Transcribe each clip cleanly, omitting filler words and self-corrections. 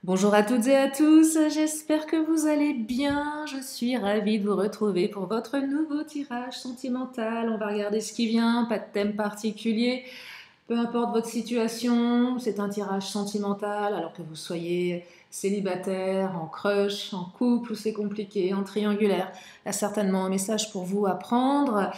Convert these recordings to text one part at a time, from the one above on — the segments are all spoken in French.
Bonjour à toutes et à tous, j'espère que vous allez bien. Je suis ravie de vous retrouver pour votre nouveau tirage sentimental. On va regarder ce qui vient, pas de thème particulier. Peu importe votre situation, c'est un tirage sentimental, alors que vous soyez célibataire, en crush, en couple, ou c'est compliqué, en triangulaire. Il y a certainement un message pour vous à prendre.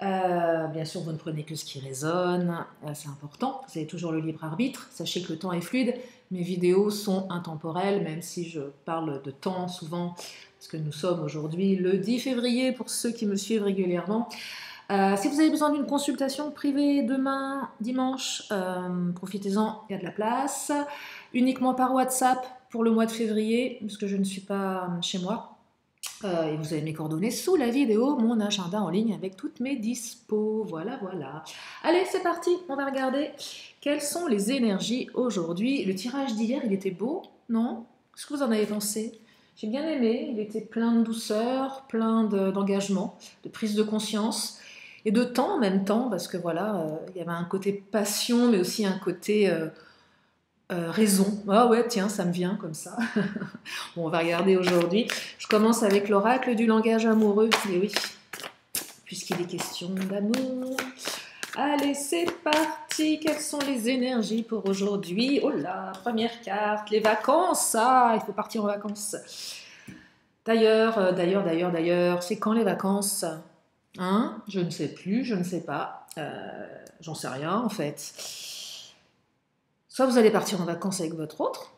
Bien sûr, vous ne prenez que ce qui résonne, c'est important, vous avez toujours le libre arbitre. Sachez que le temps est fluide, mes vidéos sont intemporelles, même si je parle de temps souvent, parce que nous sommes aujourd'hui le 10 février pour ceux qui me suivent régulièrement. Si vous avez besoin d'une consultation privée demain, dimanche, profitez-en, il y a de la place. Uniquement par WhatsApp pour le mois de février, puisque je ne suis pas chez moi. Et vous avez mes coordonnées sous la vidéo, mon agenda en ligne avec toutes mes dispos. Voilà, voilà. Allez, c'est parti, on va regarder quelles sont les énergies aujourd'hui. Le tirage d'hier, il était beau, non? Qu'est-ce que vous en avez pensé? J'ai bien aimé, il était plein de douceur, plein d'engagement, de prise de conscience et de temps en même temps, parce que voilà, il y avait un côté passion, mais aussi un côté raison. Ah ouais, tiens, ça me vient comme ça. Bon, on va regarder aujourd'hui. Je commence avec l'oracle du langage amoureux. Et oui, puisqu'il est question d'amour. Allez, c'est parti. Quelles sont les énergies pour aujourd'hui? Oh là, première carte, les vacances. Ah, il faut partir en vacances. D'ailleurs, c'est quand les vacances? Hein? Je ne sais plus, je ne sais pas. J'en sais rien en fait. Soit vous allez partir en vacances avec votre autre,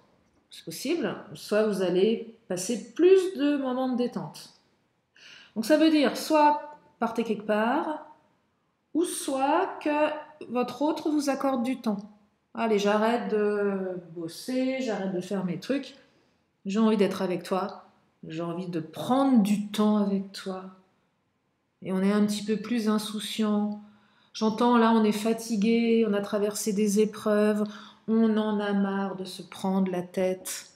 c'est possible, soit vous allez passer plus de moments de détente. Donc ça veut dire soit partez quelque part, ou soit que votre autre vous accorde du temps. Allez, j'arrête de bosser, j'arrête de faire mes trucs, j'ai envie d'être avec toi, j'ai envie de prendre du temps avec toi. Et on est un petit peu plus insouciant. J'entends là, on est fatigué, on a traversé des épreuves, on en a marre de se prendre la tête.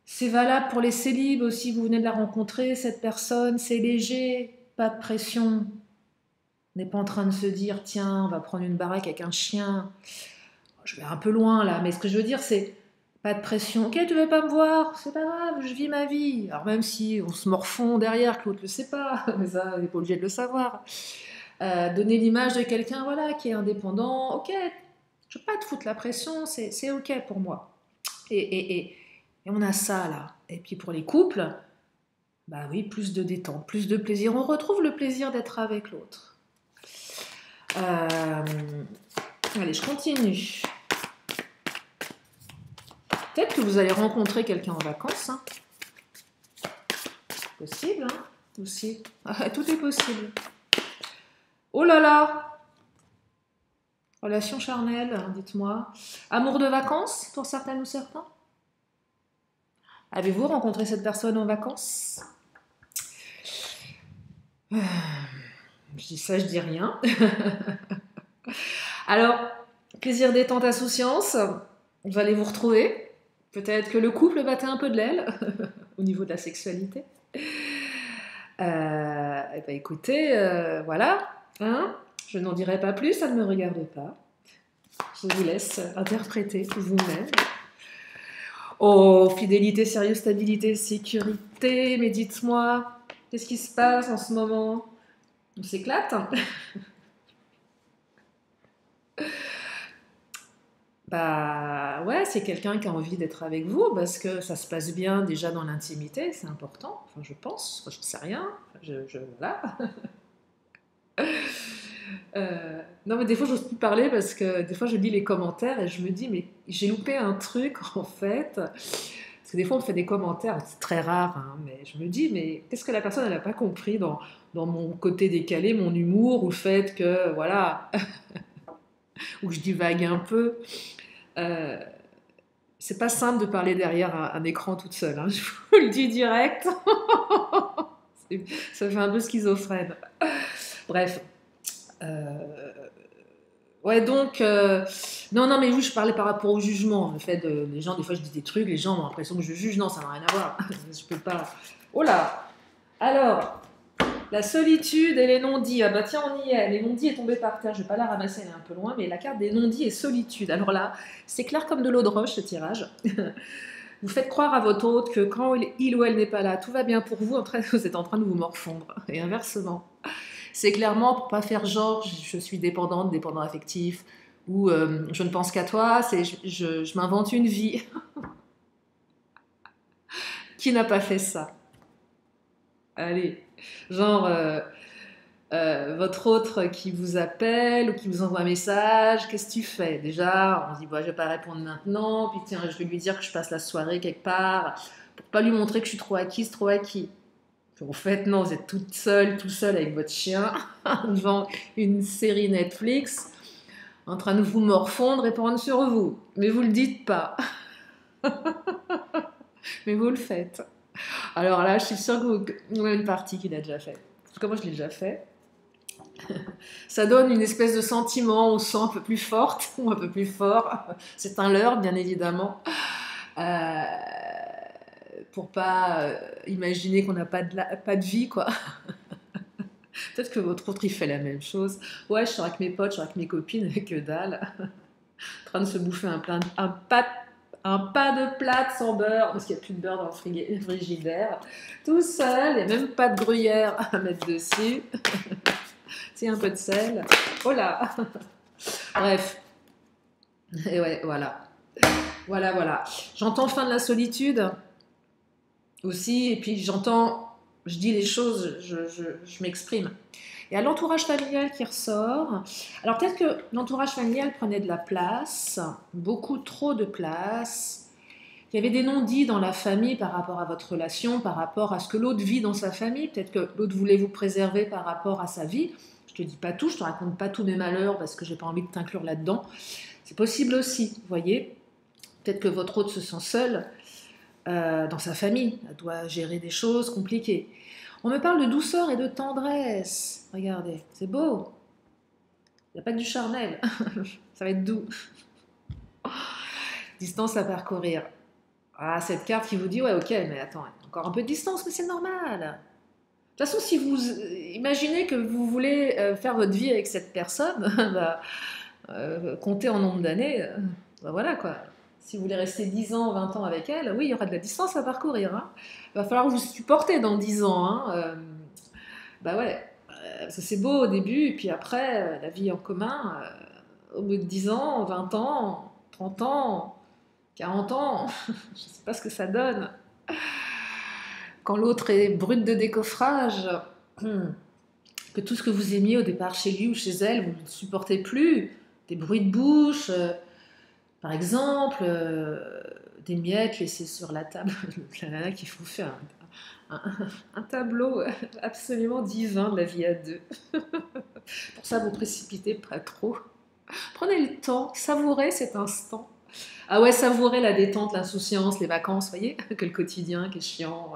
C'est valable pour les célibes aussi, vous venez de la rencontrer, cette personne, c'est léger, pas de pression. On n'est pas en train de se dire, tiens, on va prendre une baraque avec un chien. Je vais un peu loin là, mais ce que je veux dire, c'est pas de pression. Ok, tu veux pas me voir, c'est pas grave, je vis ma vie. Alors même si on se morfond derrière, que l'autre le sait pas, mais ça, on n'est pas obligé de le savoir. Donner l'image de quelqu'un, voilà, qui est indépendant. Ok, je veux pas te foutre la pression, c'est ok pour moi. Et on a ça là. Et puis pour les couples, bah oui, plus de détente, plus de plaisir. On retrouve le plaisir d'être avec l'autre. Allez, je continue. Peut-être que vous allez rencontrer quelqu'un en vacances. Hein. Possible, hein, aussi. Tout est possible. Oh là là! Relation charnelle, dites-moi. Amour de vacances pour certaines ou certains? Avez-vous rencontré cette personne en vacances? Je dis ça, je dis rien. Alors, plaisir, détente, insouciance, vous allez vous retrouver. Peut-être que le couple battait un peu de l'aile au niveau de la sexualité. Eh ben écoutez, voilà. Hein, je n'en dirai pas plus, ça ne me regarde pas. Je vous laisse interpréter vous-même. Oh, fidélité, sérieux, stabilité, sécurité, mais dites-moi, qu'est-ce qui se passe en ce moment? On s'éclate? Bah ouais, c'est quelqu'un qui a envie d'être avec vous parce que ça se passe bien déjà dans l'intimité, c'est important, enfin je pense, enfin, je ne sais rien, voilà. Non mais des fois j'ose plus parler parce que des fois je lis les commentaires et je me dis mais j'ai loupé un truc en fait. Parce que des fois on me fait des commentaires, c'est très rare, hein, mais je me dis mais qu'est-ce que la personne elle n'a pas compris dans mon côté décalé, mon humour ou le fait que voilà, où je divague un peu. Euh, c'est pas simple de parler derrière un écran toute seule, hein, je vous le dis direct. Ça fait un peu schizophrène. Bref. Ouais, donc, non, mais oui, je parlais par rapport au jugement. Le fait de, les gens, des fois, je dis des trucs, les gens ont l'impression que je juge. Non, ça n'a rien à voir. Je peux pas. Oh là! Alors, La solitude et les non-dits. Ah bah tiens, on y est. Les non-dits est tombé par terre. Je vais pas la ramasser, elle est un peu loin, mais la carte des non-dits et solitude. Alors là, c'est clair comme de l'eau de roche ce tirage. Vous faites croire à votre hôte que quand il ou elle n'est pas là, tout va bien pour vous, vous êtes en train de vous morfondre. Et inversement. C'est clairement pour pas faire genre, je suis dépendante, dépendant affectif, ou je ne pense qu'à toi, c'est je m'invente une vie. Qui n'a pas fait ça? Allez, genre votre autre qui vous appelle ou qui vous envoie un message, qu'est-ce que tu fais? Déjà, on se dit, bah, je vais pas répondre maintenant, puis tiens, je vais lui dire que je passe la soirée quelque part, pour pas lui montrer que je suis trop acquise, trop acquis. En fait, non, vous êtes toute seule, tout seul avec votre chien, devant une série Netflix, en train de vous morfondre et prendre sur vous. Mais vous le dites pas. Mais vous le faites. Alors là, je suis sûre que vous avez une partie qui l'a déjà fait. En tout cas, moi, je l'ai déjà fait. Ça donne une espèce de sentiment, on se sent un peu plus forte ou un peu plus fort. C'est un leurre, bien évidemment. Euh, pour pas imaginer qu'on n'a pas de vie, quoi. Peut-être que votre autre, il fait la même chose. Ouais, je suis avec mes potes, je suis avec mes copines, que dalle. En train de se bouffer un pas de plâtre sans beurre, parce qu'il n'y a plus de beurre dans le frigidaire. Tout seul, il n'y a même pas de gruyère à mettre dessus. C'est un peu de sel. Oh là. Bref. Et ouais, voilà. Voilà, voilà. J'entends fin de la solitude aussi, et puis j'entends, je dis les choses, je m'exprime. Et à l'entourage familial qui ressort, alors peut-être que l'entourage familial prenait de la place, beaucoup trop de place. Il y avait des non-dits dans la famille par rapport à votre relation, par rapport à ce que l'autre vit dans sa famille. Peut-être que l'autre voulait vous préserver par rapport à sa vie. Je te dis pas tout, je te raconte pas tous mes malheurs parce que j'ai pas envie de t'inclure là-dedans. C'est possible aussi, vous voyez. Peut-être que votre autre se sent seul dans sa famille. Elle doit gérer des choses compliquées. On me parle de douceur et de tendresse. Regardez, c'est beau. Il n'y a pas que du charnel. Ça va être doux. Distance à parcourir. Ah, cette carte qui vous dit, ouais, ok, mais attends, encore un peu de distance, mais c'est normal. De toute façon, si vous imaginez que vous voulez faire votre vie avec cette personne, bah, comptez en nombre d'années, bah voilà quoi. Si vous voulez rester 10 ans, 20 ans avec elle, oui, il y aura de la distance à parcourir. Hein. Il va falloir vous supporter dans 10 ans. Hein. Bah ouais, parce que c'est beau au début, et puis après, la vie en commun, au bout de 10 ans, 20 ans, 30 ans, 40 ans, je ne sais pas ce que ça donne. Quand l'autre est brut de décoffrage, que tout ce que vous aimiez au départ chez lui ou chez elle, vous ne supportez plus, des bruits de bouche, par exemple, des miettes laissées sur la table, la nana qui faut faire un tableau absolument divin de la vie à deux. Pour ça, vous précipitez pas trop. Prenez le temps, savourez cet instant. Ah ouais, savourer la détente, l'insouciance, les vacances, vous voyez, que le quotidien qui est chiant,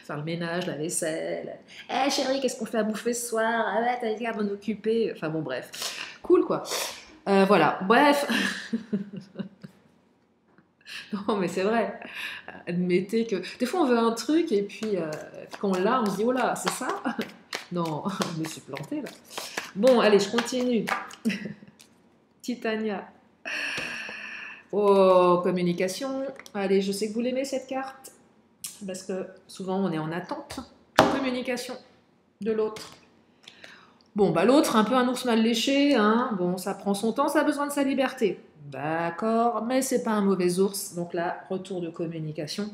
faire le ménage, la vaisselle. Eh hey, chérie, qu'est-ce qu'on fait à bouffer ce soir? Ah ouais, t'as qu'à m'en occuper. Enfin bon, bref. Cool quoi. Voilà, bref. Non, mais c'est vrai. Admettez que. Des fois, on veut un truc et puis quand on l'a, on se dit oh là, c'est ça? Non, je me suis plantée là. Bon, allez, je continue. Titania. Oh, communication. Allez, je sais que vous l'aimez cette carte. Parce que souvent, on est en attente de communication de l'autre. Bon, bah l'autre, un peu un ours mal léché. Hein. Bon, ça prend son temps, ça a besoin de sa liberté. D'accord, mais c'est pas un mauvais ours. Donc là, retour de communication.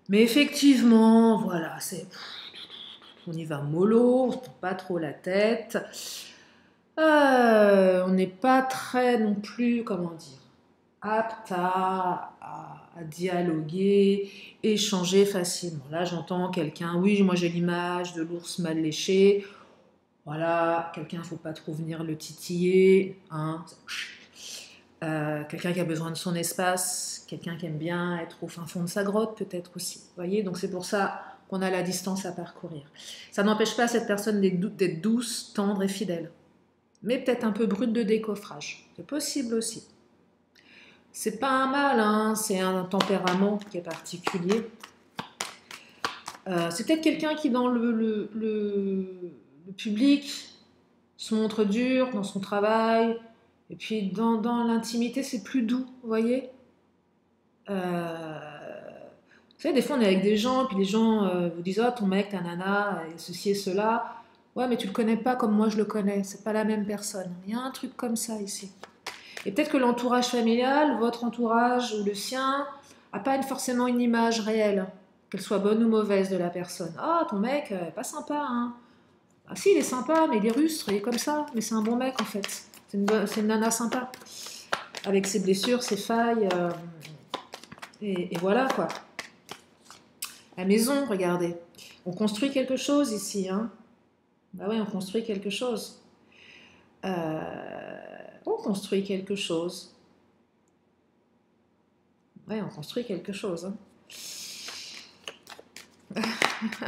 Mais effectivement, voilà, c'est... On y va mollo, on ne prend pas trop la tête. On n'est pas très non plus, comment dire, apte à dialoguer, échanger facilement. Là, j'entends quelqu'un, oui, moi j'ai l'image de l'ours mal léché. Voilà, quelqu'un, il ne faut pas trop venir le titiller. Hein. Quelqu'un qui a besoin de son espace, quelqu'un qui aime bien être au fin fond de sa grotte, peut-être aussi. Vous voyez, donc c'est pour ça qu'on a la distance à parcourir. Ça n'empêche pas cette personne d'être douce, tendre et fidèle. Mais peut-être un peu brute de décoffrage. C'est possible aussi. C'est pas un mal, hein, c'est un tempérament qui est particulier. C'est peut-être quelqu'un qui, dans le public, se montre dur dans son travail, et puis dans l'intimité, c'est plus doux, vous voyez. Vous savez, des fois, on est avec des gens, puis les gens vous disent, oh, ton mec, ta nana, et ceci et cela. Ouais, mais tu le connais pas comme moi je le connais, c'est pas la même personne. Il y a un truc comme ça ici. Et peut-être que l'entourage familial, votre entourage ou le sien, n'a pas forcément une image réelle, qu'elle soit bonne ou mauvaise de la personne. Ah, ton mec, pas sympa, hein. Ah si, il est sympa, mais il est rustre, il est comme ça. Mais c'est un bon mec, en fait. C'est une nana sympa. Avec ses blessures, ses failles. Et voilà, quoi. La maison, regardez. On construit quelque chose ici, hein. Bah oui, on construit quelque chose. On construit quelque chose. Ouais, on construit quelque chose, hein.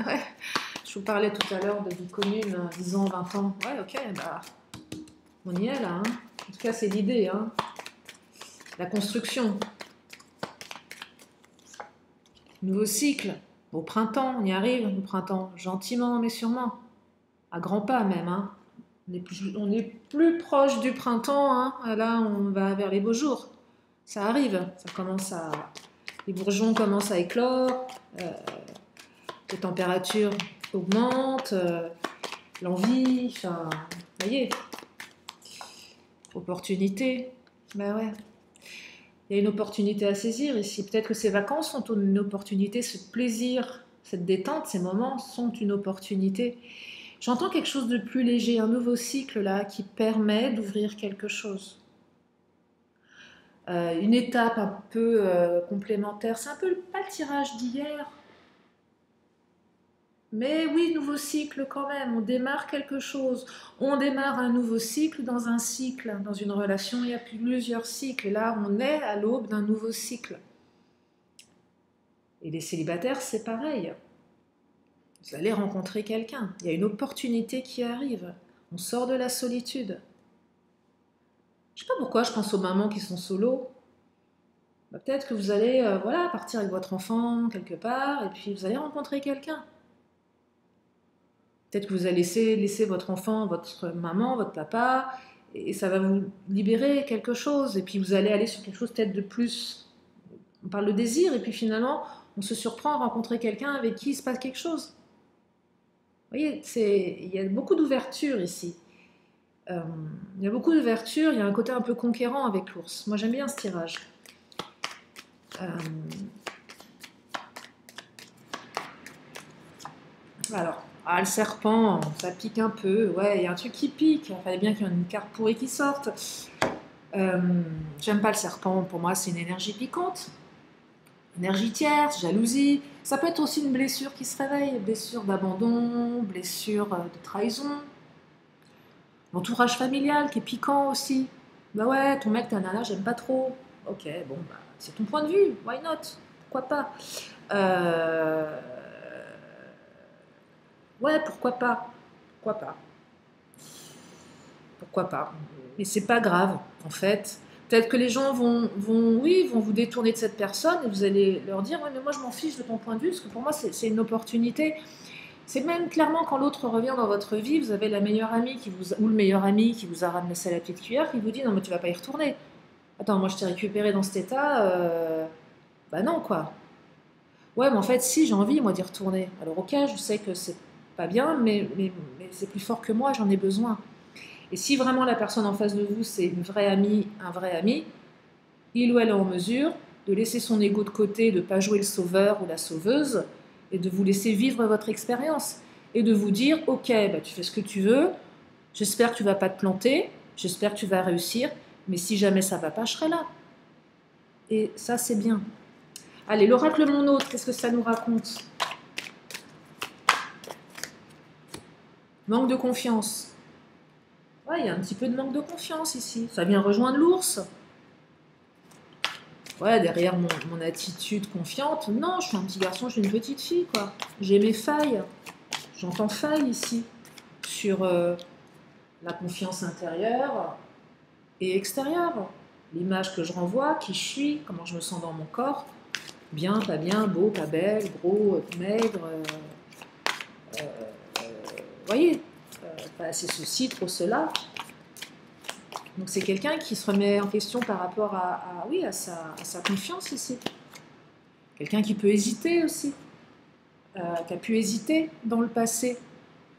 Ouais. Je vous parlais tout à l'heure de vie commune, 10 ans, 20 ans. Ouais, ok, bah, on y est là, hein. En tout cas, c'est l'idée, hein. La construction. Nouveau cycle. Au printemps, on y arrive, au printemps. Gentiment, mais sûrement. À grands pas même, hein. On est plus proche du printemps, hein. Là, on va vers les beaux jours. Ça arrive, ça commence à... Les bourgeons commencent à éclore, les températures augmentent, l'envie, enfin, vous voyez, opportunité, ben ouais. Il y a une opportunité à saisir ici. Peut-être que ces vacances sont une opportunité, ce plaisir, cette détente, ces moments sont une opportunité. J'entends quelque chose de plus léger, un nouveau cycle là qui permet d'ouvrir quelque chose. Une étape un peu complémentaire. C'est un peu pas le tirage d'hier, mais oui, nouveau cycle quand même. On démarre quelque chose. On démarre un nouveau cycle dans un cycle. Dans une relation, il y a plusieurs cycles. Et là, on est à l'aube d'un nouveau cycle. Et les célibataires, c'est pareil. Vous allez rencontrer quelqu'un. Il y a une opportunité qui arrive. On sort de la solitude. Je ne sais pas pourquoi je pense aux mamans qui sont solo. Bah, peut-être que vous allez voilà, partir avec votre enfant quelque part et puis vous allez rencontrer quelqu'un. Peut-être que vous allez laisser votre enfant, votre maman, votre papa, et ça va vous libérer quelque chose. Et puis vous allez aller sur quelque chose peut-être de plus. On parle de désir, et puis finalement, on se surprend à rencontrer quelqu'un avec qui il se passe quelque chose. Vous voyez, il y a beaucoup d'ouverture ici. Il y a beaucoup d'ouverture, il y a un côté un peu conquérant avec l'ours. Moi, j'aime bien ce tirage. Alors, le serpent, ça pique un peu. Ouais, il y a un truc qui pique. Il fallait bien qu'il y ait une carte pourrie qui sorte. J'aime pas le serpent. Pour moi, c'est une énergie piquante. Énergie tierce, jalousie. Ça peut être aussi une blessure qui se réveille. Blessure d'abandon, blessure de trahison. L'entourage familial qui est piquant aussi. Bah ouais, ton mec, ta nana, j'aime pas trop. Ok, bon, bah, c'est ton point de vue. Why not? Pourquoi pas? Ouais, pourquoi pas? Pourquoi pas? Pourquoi pas? Mais c'est pas grave, en fait. Peut-être que les gens oui, vont vous détourner de cette personne et vous allez leur dire, ouais, mais moi je m'en fiche de ton point de vue, parce que pour moi c'est une opportunité. C'est même clairement quand l'autre revient dans votre vie, vous avez la meilleure amie ou le meilleur ami qui vous a ramené ça à la petite cuillère, qui vous dit, non mais tu vas pas y retourner. Attends, moi je t'ai récupéré dans cet état, bah non quoi. Ouais, mais en fait, si j'ai envie, moi, d'y retourner. Alors, ok, je sais que c'est pas bien, mais c'est plus fort que moi, j'en ai besoin. Et si vraiment la personne en face de vous, c'est une vraie amie, un vrai ami, il ou elle est en mesure de laisser son ego de côté, de ne pas jouer le sauveur ou la sauveuse, et de vous laisser vivre votre expérience. Et de vous dire, ok, bah, tu fais ce que tu veux, j'espère que tu vas pas te planter, j'espère que tu vas réussir, mais si jamais ça va pas, je serai là. Et ça, c'est bien. Allez, l'oracle mon autre, qu'est-ce que ça nous raconte? Manque de confiance. Ouais, il y a un petit peu de manque de confiance ici. Ça vient rejoindre l'ours. Ouais, derrière mon attitude confiante, non, je suis un petit garçon, je suis une petite fille, quoi. J'ai mes failles. J'entends failles ici. Sur la confiance intérieure et extérieure. L'image que je renvoie, qui je suis, comment je me sens dans mon corps. Bien, pas bien, beau, pas belle, gros, maigre. Voyez, pas assez ceci, trop cela. Donc c'est quelqu'un qui se remet en question par rapport oui, à sa confiance ici. Quelqu'un qui peut hésiter aussi, qui a pu hésiter dans le passé.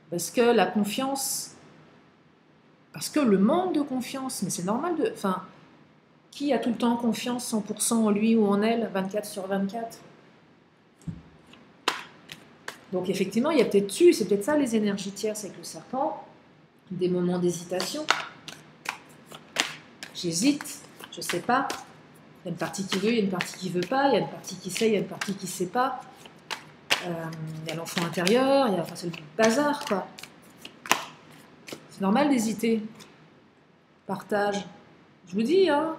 Parce que la confiance, parce que le manque de confiance, mais c'est normal de... Enfin, qui a tout le temps confiance 100% en lui ou en elle, 24 sur 24? Donc effectivement, il y a peut-être c'est peut-être ça les énergies tierces avec le serpent, des moments d'hésitation. J'hésite, je sais pas. Il y a une partie qui veut, il y a une partie qui veut pas, il y a une partie qui sait, il y a une partie qui sait pas. Il y a l'enfant intérieur, enfin, c'est le bazar, quoi. C'est normal d'hésiter. Partage. Je vous dis, hein,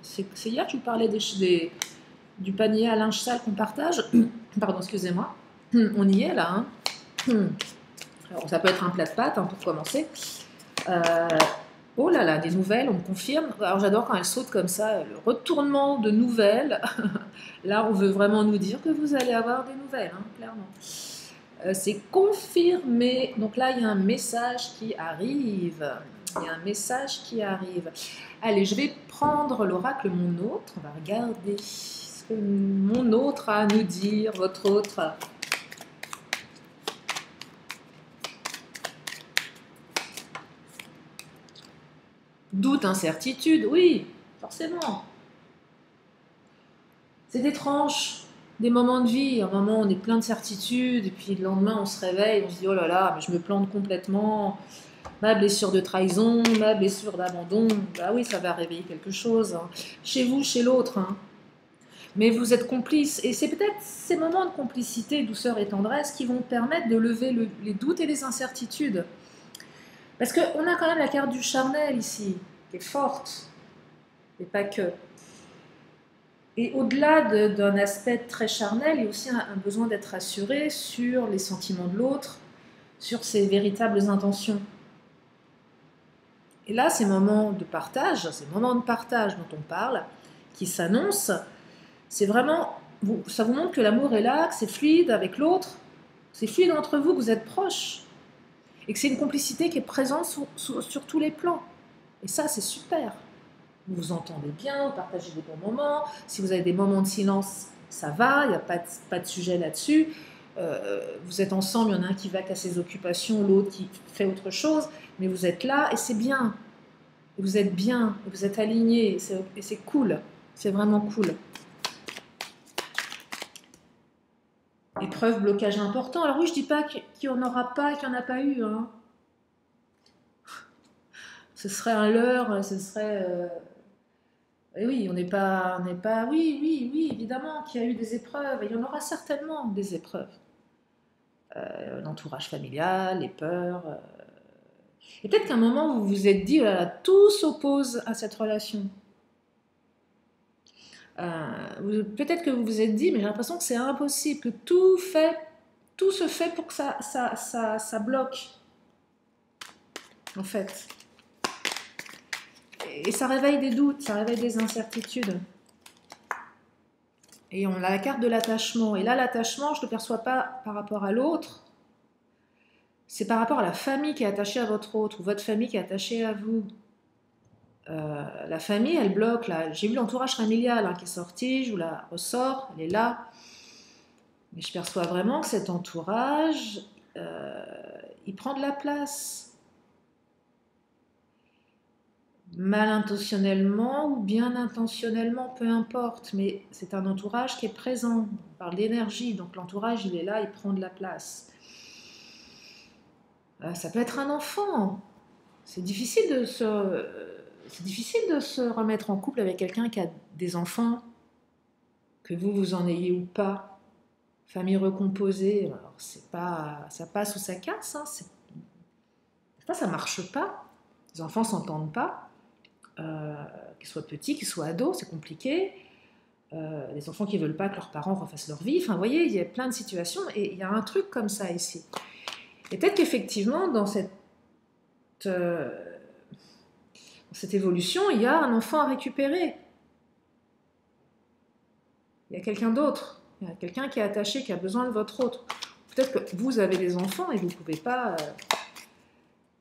c'est hier que je vous parlais du panier à linge sale qu'on partage. Pardon, excusez-moi. On y est là. Hein. Alors, ça peut être un plat de pâtes, hein, pour commencer. Oh là là, des nouvelles, on me confirme. Alors j'adore quand elles sautent comme ça, le retournement de nouvelles. Là, on veut vraiment nous dire que vous allez avoir des nouvelles, hein, clairement. C'est confirmé. Donc là, il y a un message qui arrive. Il y a un message qui arrive. Allez, je vais prendre l'oracle Mon Autre. On va regarder ce que mon autre a à nous dire, votre autre. Doute, incertitude, oui, forcément. C'est des tranches, des moments de vie. Un moment, on est plein de certitudes, et puis le lendemain, on se réveille, on se dit, oh là là, mais je me plante complètement. Ma blessure de trahison, ma blessure d'abandon, bah oui, ça va réveiller quelque chose. Hein. Chez vous, chez l'autre. Hein. Mais vous êtes complices. Et c'est peut-être ces moments de complicité, douceur et tendresse qui vont permettre de lever les doutes et les incertitudes. Parce qu'on a quand même la carte du charnel ici, qui est forte, et pas que. Et au-delà d'un aspect très charnel, il y a aussi un besoin d'être rassuré sur les sentiments de l'autre, sur ses véritables intentions. Et là, ces moments de partage dont on parle, qui s'annoncent, c'est vraiment, ça vous montre que l'amour est là, que c'est fluide avec l'autre, c'est fluide entre vous, que vous êtes proches, et que c'est une complicité qui est présente sur tous les plans. Et ça, c'est super. Vous vous entendez bien, vous partagez des bons moments. Si vous avez des moments de silence, ça va, il n'y a pas de sujet là-dessus. Vous êtes ensemble, il y en a un qui va qu'à ses occupations, l'autre qui fait autre chose, mais vous êtes là et c'est bien. Vous êtes bien, vous êtes alignés et c'est cool. C'est vraiment cool. Épreuve, blocage important. Alors oui, je ne dis pas qu'il n'y en aura pas, qu'il n'y en a pas eu. Hein. Ce serait un leurre, ce serait... Et oui, on n'est pas... Oui, évidemment qu'il y a eu des épreuves. Et il y en aura certainement des épreuves. L'entourage familial, les peurs. Et peut-être qu'à un moment, vous vous êtes dit, oh là là, tout s'oppose à cette relation. Peut-être que vous vous êtes dit, mais j'ai l'impression que c'est impossible, que tout se fait pour que ça bloque, en fait. Et ça réveille des doutes, ça réveille des incertitudes. Et on a la carte de l'attachement. Et là, l'attachement, je ne le perçois pas par rapport à l'autre. C'est par rapport à la famille qui est attachée à votre autre, ou votre famille qui est attachée à vous. La famille, elle bloque. Là. J'ai vu l'entourage familial qui est sorti, je vous la ressors, elle est là. Mais je perçois vraiment que cet entourage, il prend de la place. Mal intentionnellement ou bien intentionnellement, peu importe, mais c'est un entourage qui est présent. On parle d'énergie, donc l'entourage, il est là, il prend de la place. Ça peut être un enfant. C'est difficile de se remettre en couple avec quelqu'un qui a des enfants, que vous en ayez ou pas. Famille recomposée, alors ça passe ou ça casse. Hein, ça marche pas. Les enfants s'entendent pas. Qu'ils soient petits, qu'ils soient ados, c'est compliqué. Les enfants qui ne veulent pas que leurs parents refassent leur vie. Enfin, vous voyez, il y a plein de situations et il y a un truc comme ça ici. Et peut-être qu'effectivement, dans cette évolution, il y a un enfant à récupérer. Il y a quelqu'un d'autre. Il y a quelqu'un qui est attaché, qui a besoin de votre autre. Peut-être que vous avez des enfants et vous ne pouvez pas...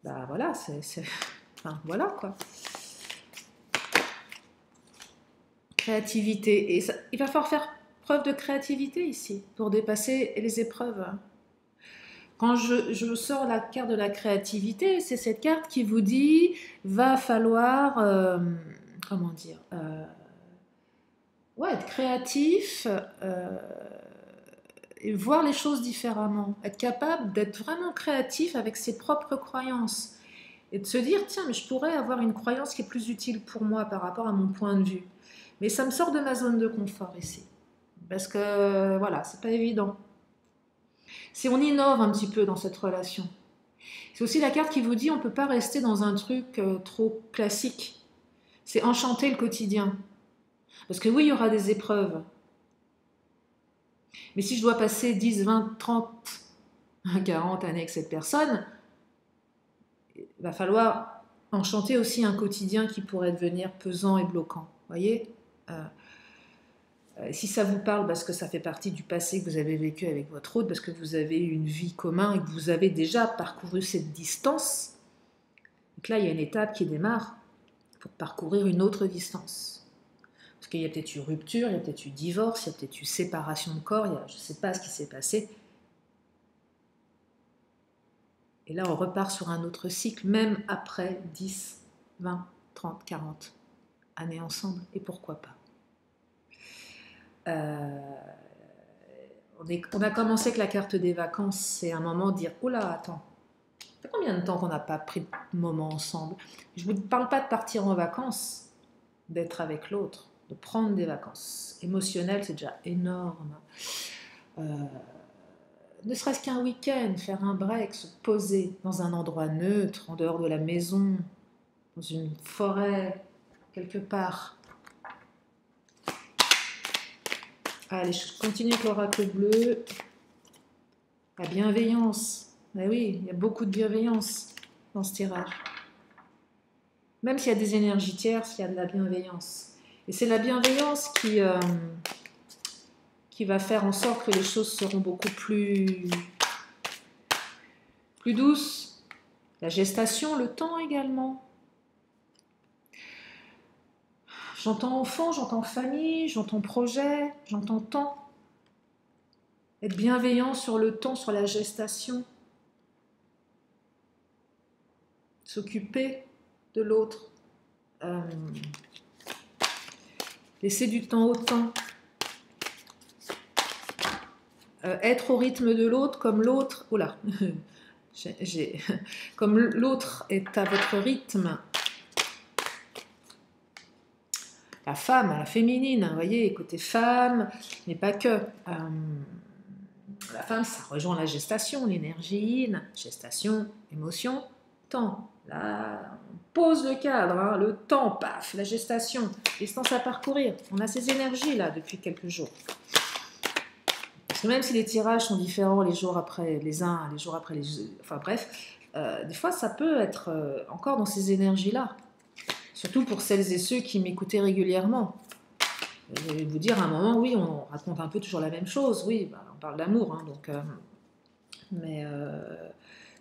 bah voilà, enfin, voilà quoi. Créativité. Et ça, il va falloir faire preuve de créativité ici pour dépasser les épreuves. Quand je sors la carte de la créativité, c'est cette carte qui vous dit va falloir, comment dire, ouais, être créatif et voir les choses différemment. Être capable d'être vraiment créatif avec ses propres croyances. Et de se dire, tiens, mais je pourrais avoir une croyance qui est plus utile pour moi par rapport à mon point de vue. Mais ça me sort de ma zone de confort ici. Parce que, voilà, c'est pas évident. Si on innove un petit peu dans cette relation. C'est aussi la carte qui vous dit, on ne peut pas rester dans un truc trop classique. C'est enchanter le quotidien. Parce que oui, il y aura des épreuves. Mais si je dois passer 10, 20, 30, 40 années avec cette personne, il va falloir enchanter aussi un quotidien qui pourrait devenir pesant et bloquant. Vous voyez si ça vous parle parce que ça fait partie du passé que vous avez vécu avec votre autre, parce que vous avez eu une vie commune et que vous avez déjà parcouru cette distance, donc là il y a une étape qui démarre pour parcourir une autre distance. Parce qu'il y a peut-être eu rupture, il y a peut-être eu divorce, il y a peut-être eu séparation de corps, je ne sais pas ce qui s'est passé. Et là on repart sur un autre cycle, même après 10, 20, 30, 40 années ensemble, et pourquoi pas. On a commencé avec la carte des vacances, c'est un moment de dire « Oula, attends, ça fait combien de temps qu'on n'a pas pris de moment ensemble ?» Je ne vous parle pas de partir en vacances, d'être avec l'autre, de prendre des vacances. Émotionnelles, c'est déjà énorme. Ne serait-ce qu'un week-end, faire un break, se poser dans un endroit neutre, en dehors de la maison, dans une forêt, quelque part. Allez, je continue avec l'oracle bleu. La bienveillance. Ben oui, il y a beaucoup de bienveillance dans ce tirage. Même s'il y a des énergies tierces, il y a de la bienveillance. Et c'est la bienveillance qui va faire en sorte que les choses seront beaucoup plus douces. La gestation, le temps également. J'entends enfant, j'entends famille, j'entends projet, j'entends temps. Être bienveillant sur le temps, sur la gestation. S'occuper de l'autre. Laisser du temps au temps. Être au rythme de l'autre comme l'autre. Oula, comme l'autre est à votre rythme. La femme, la féminine, vous voyez, côté femme, mais pas que. La femme, ça rejoint la gestation, l'énergie yin, gestation, émotion, temps. Là, on pose le cadre, hein, le temps, paf, la gestation, distance à parcourir. On a ces énergies-là depuis quelques jours. Parce que même si les tirages sont différents les jours après les uns, les jours après les autres, enfin bref, des fois ça peut être encore dans ces énergies-là. Surtout pour celles et ceux qui m'écoutaient régulièrement. Je vais vous dire à un moment, oui, on raconte un peu toujours la même chose, oui, bah, on parle d'amour, hein, donc, mais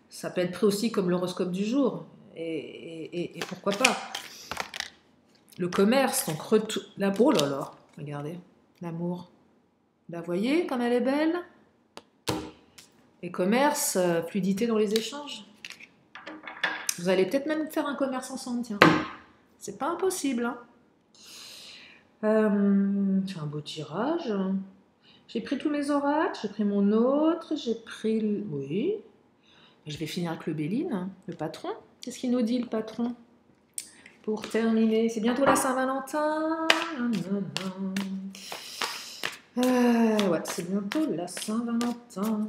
ça peut être pris aussi comme l'horoscope du jour, et pourquoi pas. Le commerce, donc oh là là, regardez, l'amour. Là, vous voyez comme elle est belle. Les commerces, fluidité dans les échanges. Vous allez peut-être même faire un commerce ensemble, tiens. C'est pas impossible, hein. C'est un beau tirage. J'ai pris tous mes oracles, j'ai pris mon autre, j'ai pris... Oui. Je vais finir avec le Béline, le patron. Qu'est-ce qu'il nous dit, le patron? Pour terminer, c'est bientôt la Saint-Valentin. Ouais, c'est bientôt la Saint-Valentin.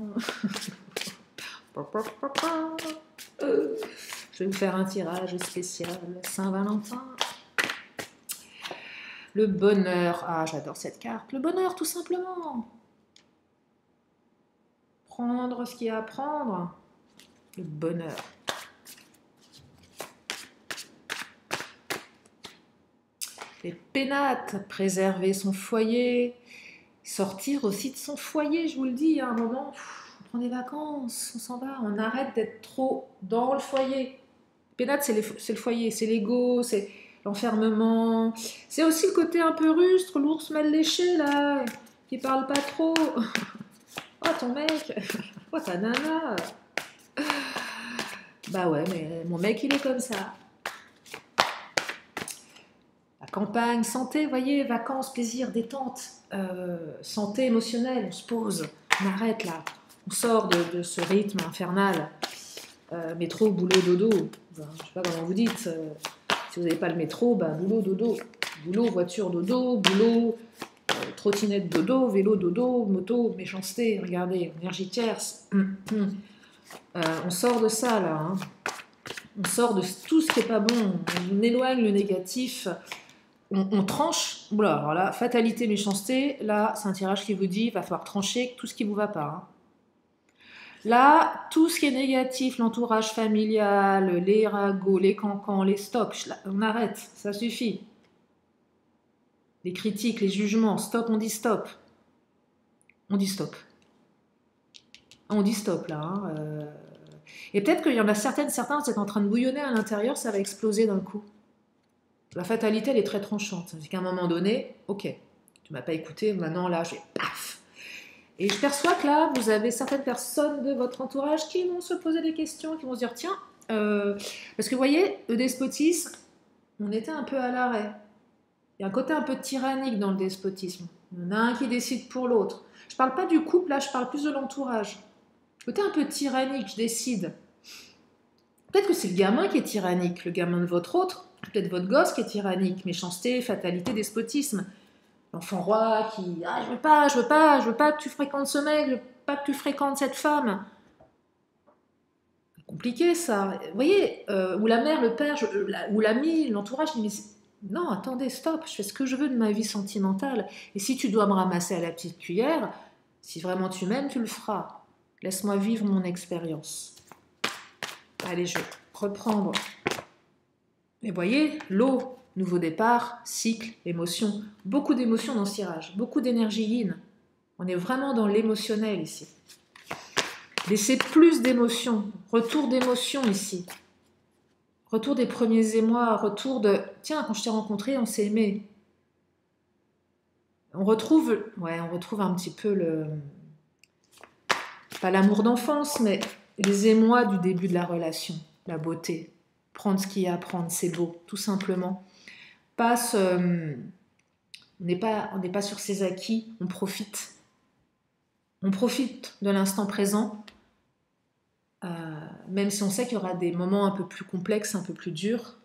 Je vais vous faire un tirage spécial Saint-Valentin. Le bonheur. Ah, j'adore cette carte. Le bonheur, tout simplement. Prendre ce qu'il y a à prendre. Le bonheur. Les pénates. Préserver son foyer. Sortir aussi de son foyer, je vous le dis, à un moment, on prend des vacances, on s'en va, on arrête d'être trop dans le foyer. Pénate, c'est le foyer, c'est l'ego, c'est l'enfermement. C'est aussi le côté un peu rustre, l'ours mal léché, là, qui parle pas trop. Oh, ton mec, oh, ta nana. Bah ouais, mais mon mec, il est comme ça. La campagne, santé, vous voyez, vacances, plaisir, détente, santé émotionnelle, on se pose, on arrête là, on sort de ce rythme infernal. Métro, boulot, dodo. Ben, je sais pas comment vous dites. Si vous n'avez pas le métro, ben, boulot, dodo. Boulot, voiture, dodo. Boulot, trottinette, dodo. Vélo, dodo. Moto, méchanceté. Regardez, énergie tierce. On sort de ça là. Hein. On sort de tout ce qui n'est pas bon. On éloigne le négatif. On tranche. Oula, alors là, fatalité, méchanceté. Là, c'est un tirage qui vous dit il va falloir trancher tout ce qui ne vous va pas. Hein. Là, tout ce qui est négatif, l'entourage familial, les ragots, les cancans, les stops, on arrête, ça suffit. Les critiques, les jugements, stop, on dit stop. On dit stop. On dit stop là. Hein, Et peut-être qu'il y en a certains, vous êtes en train de bouillonner à l'intérieur, ça va exploser d'un coup. La fatalité, elle est très tranchante. C'est qu'à un moment donné, ok, tu m'as pas écouté, maintenant là, je vais paf. Et je perçois que là, vous avez certaines personnes de votre entourage qui vont se poser des questions, qui vont se dire, tiens, parce que vous voyez, le despotisme, on était un peu à l'arrêt. Il y a un côté un peu tyrannique dans le despotisme. Il y en a un qui décide pour l'autre. Je ne parle pas du couple, là, je parle plus de l'entourage. Côté un peu tyrannique, je décide. Peut-être que c'est le gamin qui est tyrannique, le gamin de votre autre, peut-être votre gosse qui est tyrannique, méchanceté, fatalité, despotisme. L'enfant roi qui ah je veux pas que tu fréquentes ce mec, je veux pas que tu fréquentes cette femme. C'est compliqué ça. Vous voyez, ou la mère, le père, ou l'ami, l'entourage, il dit non, attendez, stop, je fais ce que je veux de ma vie sentimentale. Et si tu dois me ramasser à la petite cuillère, si vraiment tu m'aimes, tu le feras. Laisse-moi vivre mon expérience. Allez, je vais reprendre. Et voyez, l'eau. Nouveau départ, cycle, émotion. Beaucoup d'émotions dans ce tirage, beaucoup d'énergie yin. On est vraiment dans l'émotionnel ici. Laissez plus d'émotions, retour d'émotions ici. Retour des premiers émois, retour de... Tiens, quand je t'ai rencontré, on s'est aimé. On retrouve un petit peu le... Pas l'amour d'enfance, mais les émois du début de la relation, la beauté. Prendre ce qu'il y a à prendre, c'est beau, tout simplement. On n'est pas sur ses acquis, on profite. On profite de l'instant présent, même si on sait qu'il y aura des moments un peu plus complexes, un peu plus durs,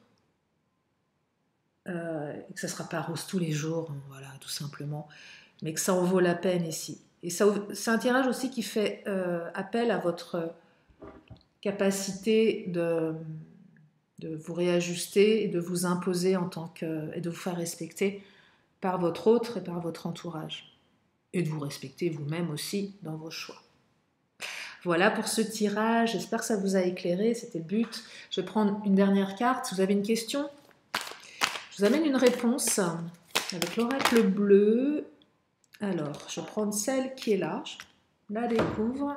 et que ça ne sera pas rose tous les jours, voilà, tout simplement, mais que ça en vaut la peine ici. Et c'est un tirage aussi qui fait appel à votre capacité de vous réajuster et de vous imposer et de vous faire respecter par votre autre et par votre entourage. Et de vous respecter vous-même aussi dans vos choix. Voilà pour ce tirage, j'espère que ça vous a éclairé, c'était le but. Je vais prendre une dernière carte, si vous avez une question, je vous amène une réponse avec l'oracle bleu. Alors, je vais prendre celle qui est là, je la découvre.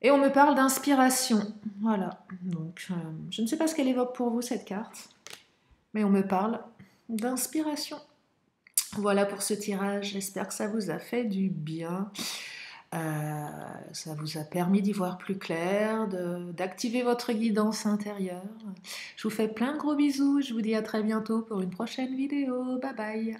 Et on me parle d'inspiration. Voilà. Donc, je ne sais pas ce qu'elle évoque pour vous, cette carte. Mais on me parle d'inspiration. Voilà pour ce tirage. J'espère que ça vous a fait du bien. Ça vous a permis d'y voir plus clair, d'activer votre guidance intérieure. Je vous fais plein de gros bisous. Je vous dis à très bientôt pour une prochaine vidéo. Bye bye.